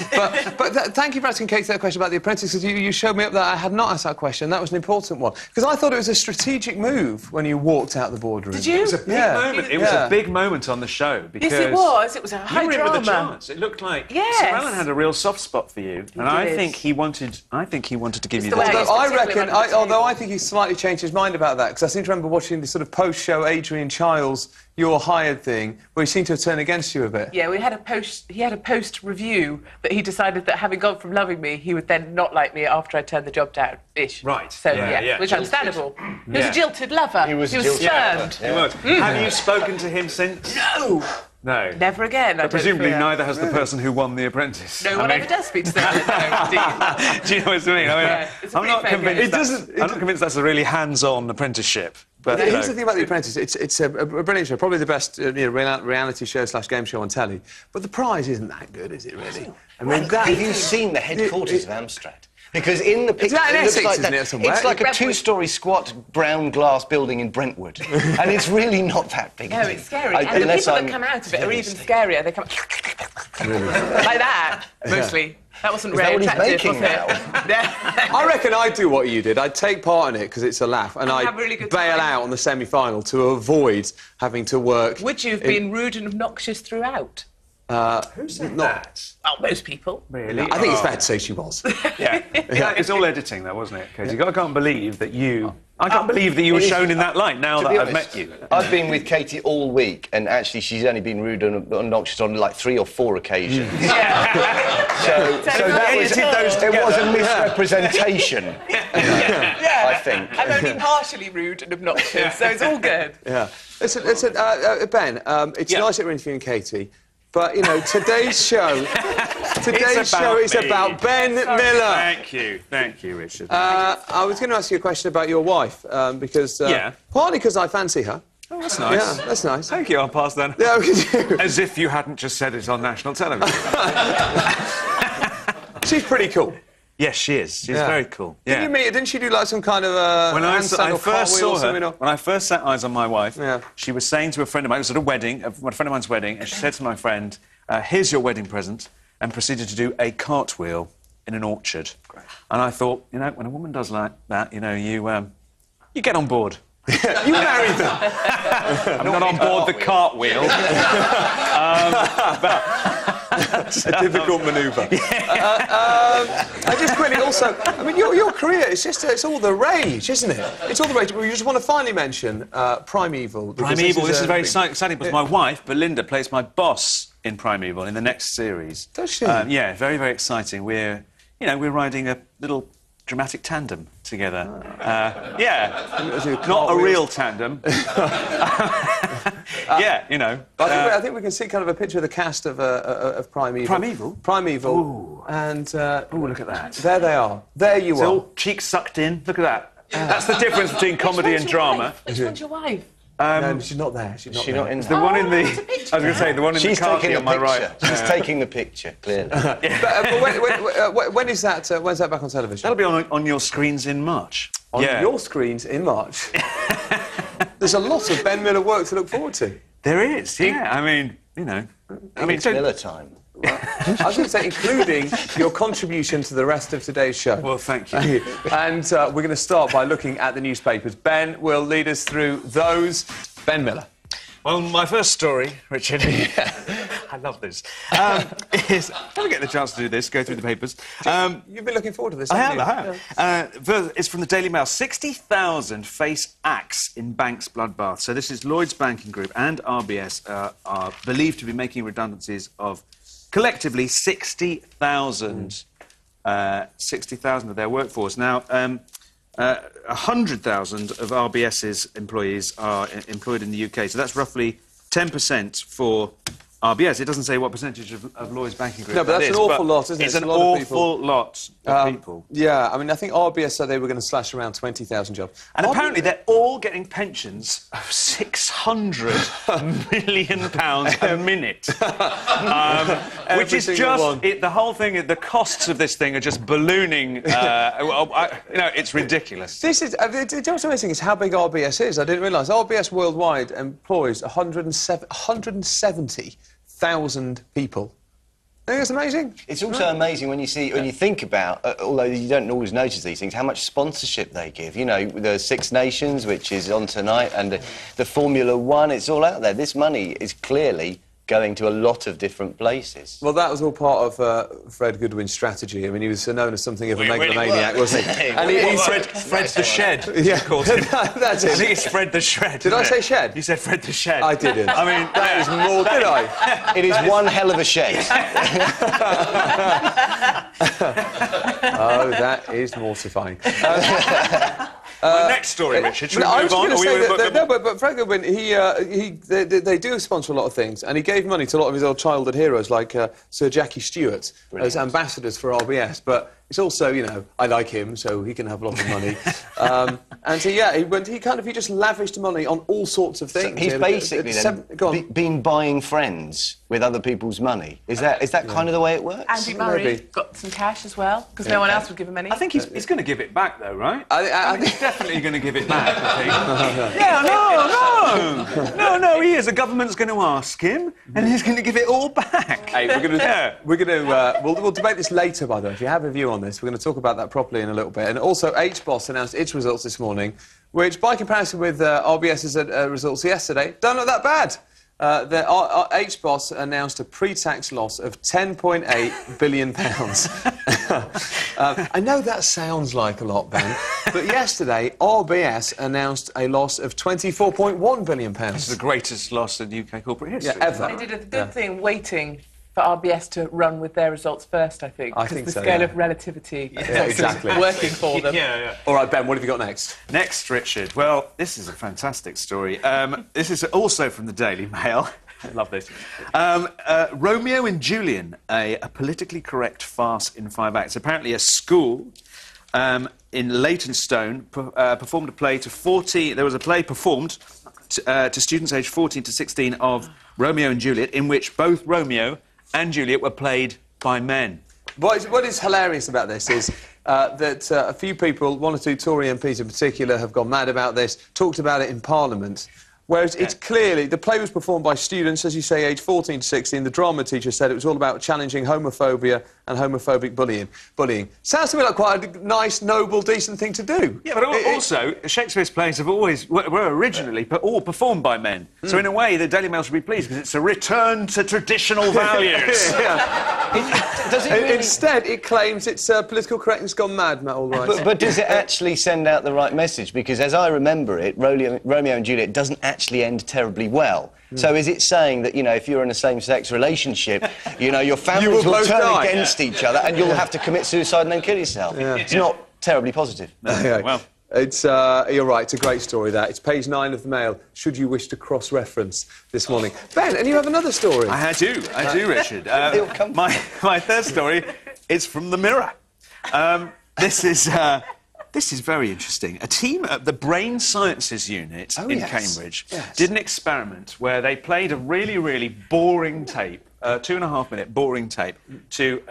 Thank you for asking Katie that question about The Apprentice, because you showed me up that I had not asked that question. That was an important one. Because I thought it was a strategic move when you walked out the boardroom. Did you? It was a big moment. It was a big moment on the show. Because yes, it was. It was a high drama. You were in with a chance. It looked like Sir Alan had a real soft spot for you. And I think he wanted to give you the... Although I think he's slightly changed his mind about that, because I seem to remember watching the sort of post-show Adrian Chiles, You're Hired thing, where he seemed to have turned against you a bit. Yeah, he had a post-review that he decided that having gone from loving me, he would then not like me after I turned the job down-ish. Right. So, which is understandable. He was a jilted lover. He was spurned. He was. Have you spoken to him since? No. No. Never again. Presumably neither has the person who won The Apprentice. No one ever does speak to them. Do you know what I mean? I'm not convinced that's a really hands-on apprenticeship. But here's the thing about The Apprentice. It's a brilliant show, probably the best reality show / game show on telly. But the prize isn't that good, is it, really? I mean, have you seen the headquarters of Amstrad? Because in the picture, it looks like that. It's like a two-storey squat brown glass building in Brentwood, and it's really not that big. No, it's scary. And the people that come out of it are even scarier. They come like that, mostly. That wasn't very attractive, was it? I reckon I'd do what you did. I'd take part in it because it's a laugh, and I'd bail out on the semi-final to avoid having to work. Would you have been rude and obnoxious throughout? Who said that? Oh, most people. Really? I think it's fair to say she was. Yeah. It's all editing, though, wasn't it, Katie? I can't believe that you... I can't believe that you were shown in that light now that I've met you. I've been with Katie all week, and actually she's only been rude and obnoxious on, like, 3 or 4 occasions. So there was a misrepresentation, I think. I'm only partially rude and obnoxious, so it's all good. Yeah. Listen, Ben, it's nice that we're interviewing Katie, but, you know, today's show is about Ben Miller. Thank you, Richard. I was going to ask you a question about your wife, because... partly because I fancy her. Oh, that's nice. Yeah, that's nice. Thank you, I'll pass then. Yeah, okay. As if you hadn't just said it on national television. She's pretty cool. Yes, she is. She's very cool. Didn't you meet her? Didn't she do, like, some kind of when I first saw her, when I first set eyes on my wife, she was saying to a friend of mine, it was at a wedding, a friend of mine's wedding, and she said to my friend, here's your wedding present, and proceeded to do a cartwheel in an orchard. Great. And I thought, you know, when a woman does like that, you know, you get on board. You married them. I'm not on board the cartwheel. That's a difficult manoeuvre. I just quickly also, I mean, your career, it's all the rage, isn't it? It's all the rage. You just want to finally mention Primeval. Primeval, this is very exciting because my wife, Belinda, plays my boss in Primeval in the next series. Does she? Yeah, very, very exciting. We're riding a little dramatic tandem together. Not a real tandem. You know. I think we can see kind of a picture of the cast of Primeval. Primeval? Primeval. Ooh. And... look at that. There they are. There you are. All cheeks sucked in. Look at that. That's the difference between comedy and drama. Which one's your wife? No, she's not there. She's not in the one in the... I was going to say, the one in the car on my right. She's taking the picture, clearly. But when is that? When's that back on television? That'll be on your screens in March. On your screens in March? There's a lot of Ben Miller work to look forward to. There is, yeah. I mean, you know... It's Miller time. I was going to say, including your contribution to the rest of today's show. Well, thank you. And we're going to start by looking at the newspapers. Ben will lead us through those. Ben Miller. Well, my first story, Richard, I love this, is... I never get the chance to do this, go through the papers. You've been looking forward to this, I haven't have. It's from the Daily Mail. 60,000 face axe in banks bloodbath. So this is Lloyds Banking Group and RBS are believed to be making redundancies of collectively 60,000 of their workforce. Now, 100,000 of RBS's employees are employed in the UK, so that's roughly 10% for RBS. It doesn't say what percentage of Lloyds Banking Group. No, but that's an awful lot, isn't it? It's an awful lot of people. Yeah, I mean, I think RBS said they were going to slash around 20,000 jobs. And apparently they're all getting pensions of £600 million a minute. Which is just... the whole thing, the costs of this thing are just ballooning. You know, it's ridiculous. This is... what's amazing is how big RBS is. I didn't realise. RBS worldwide employs 170,000 people. I think it's amazing. It's also amazing when you think about, although you don't always notice these things, how much sponsorship they give. You know, the Six Nations, which is on tonight, and the Formula One, it's all out there. This money is clearly going to a lot of different places. Well, that was all part of Fred Goodwin's strategy. I mean, he was known as something of a megalomaniac, wasn't he? And he's Fred the Shed. Yeah, of course. That's it. I think it's Fred the Shred. Did I say shed? You said Fred the Shed. I didn't. I mean, that is more. Did I? It is one hell of a shed. Oh, that is mortifying. Next story, Richard. Should we move on? But Fred Goodwin, they do sponsor a lot of things, and he gave money to a lot of his old childhood heroes, like Sir Jackie Stewart, as ambassadors for RBS. But it's also, you know, I like him, so he can have a lot of money. And so, yeah, he just lavished money on all sorts of things. So he's basically been buying friends with other people's money. Is that kind of the way it works? Andy Murray got some cash as well, because no one else would give him any. I think he's going to give it back, though, right? I think he's definitely going to give it back, I think. Yeah, no, he is. The government's going to ask him, and he's going to give it all back. Hey, we'll debate this later, by the way. If you have a view on this, we're going to talk about that properly in a little bit. And also, HBOS announced its results this morning, which, by comparison with RBS's results yesterday, don't look that bad. HBOS announced a pre-tax loss of £10.8 billion. I know that sounds like a lot, Ben, but yesterday RBS announced a loss of £24.1 billion. It's the greatest loss in UK corporate history. Yeah, ever. They did a good thing waiting for RBS to run with their results first, I think. I think the so, scale yeah. of relativity is exactly working for them. Yeah. All right, Ben, what have you got next? Next, Richard. Well, this is a fantastic story. This is also from the Daily Mail. I love this. Romeo and Julian, a politically correct farce in 5 acts. Apparently a school in Leytonstone performed a play to 40... There was a play performed to students aged 14 to 16 of Romeo and Juliet, in which both Romeo and Juliet were played by men. What is hilarious about this is that a few people, one or two Tory MPs in particular, have gone mad about this, talked about it in Parliament. Whereas it's clearly... The play was performed by students, as you say, aged 14 to 16. The drama teacher said it was all about challenging homophobia and homophobic bullying. Sounds to me like quite a nice, noble, decent thing to do. Yeah, but also, Shakespeare's plays have always... were originally all performed by men. So in a way, the Daily Mail should be pleased, because it's a return to traditional values. Instead, it claims it's political correctness gone mad, Matt Allwright. But does it actually send out the right message? Because as I remember it, Romeo and Juliet doesn't actually end terribly well. So is it saying that, you know, if you're in a same-sex relationship, you know, your families will turn against each other and you'll have to commit suicide and then kill yourself? It's not terribly positive. Well... It's, you're right, it's a great story, that. It's page 9 of the Mail, should you wish to cross-reference this morning. Ben, and you have another story. I do, Richard. My third story is from the Mirror. This is very interesting. A team at the Brain Sciences Unit in Cambridge did an experiment where they played a really, really boring tape, 2.5-minute boring tape, to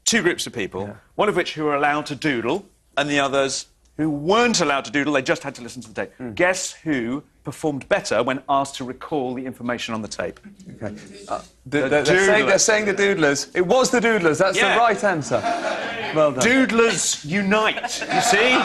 two groups of people, one of which who were allowed to doodle, and the others who weren't allowed to doodle, they just had to listen to the tape. Guess who performed better when asked to recall the information on the tape? Okay. They're saying the doodlers. It was the doodlers, that's the right answer. Well done. Doodlers unite, you see?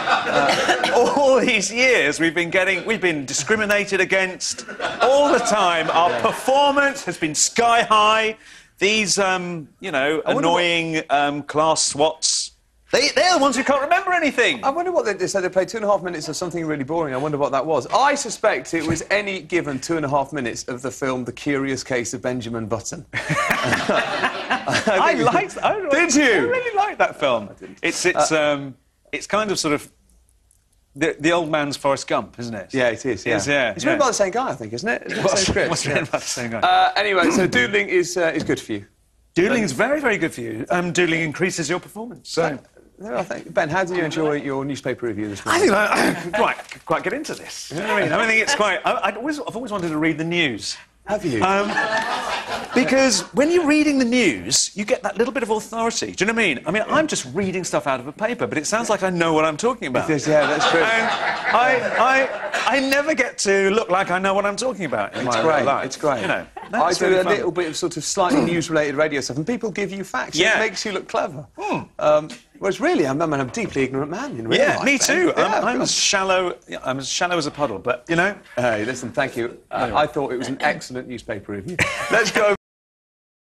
All these years we've been discriminated against all the time. Our performance has been sky high. These, annoying class swats, they're the ones who can't remember anything. I wonder what they said. They played 2.5 minutes of something really boring. I wonder what that was. I suspect it was any given 2.5 minutes of the film The Curious Case of Benjamin Button. I liked that. Did you? I really liked that film. It's kind of sort of the old man's Forrest Gump, isn't it? Yeah, it is. Yeah. It's written by the same guy, I think, isn't it? What's written by the same guy? Anyway, so doodling is good for you. Doodling is very, very good for you. Doodling increases your performance. So. Ben, how did you enjoy your newspaper review this morning? I think I quite get into this. You know what I mean? I think it's quite... I've always wanted to read the news. Have you? Because when you're reading the news, you get that little bit of authority. Do you know what I mean? I mean, I'm just reading stuff out of a paper, but it sounds like I know what I'm talking about. Yeah, that's true. And I never get to look like I know what I'm talking about. It's great. It's great. You know. I do a little bit of sort of slightly news-related radio stuff, and people give you facts. Yeah. It makes you look clever. Whereas really, I'm a deeply ignorant man in real life. Yeah, me too. I'm as shallow as a puddle, but, you know... Hey, listen, thank you. I thought it was an excellent newspaper review. Let's go...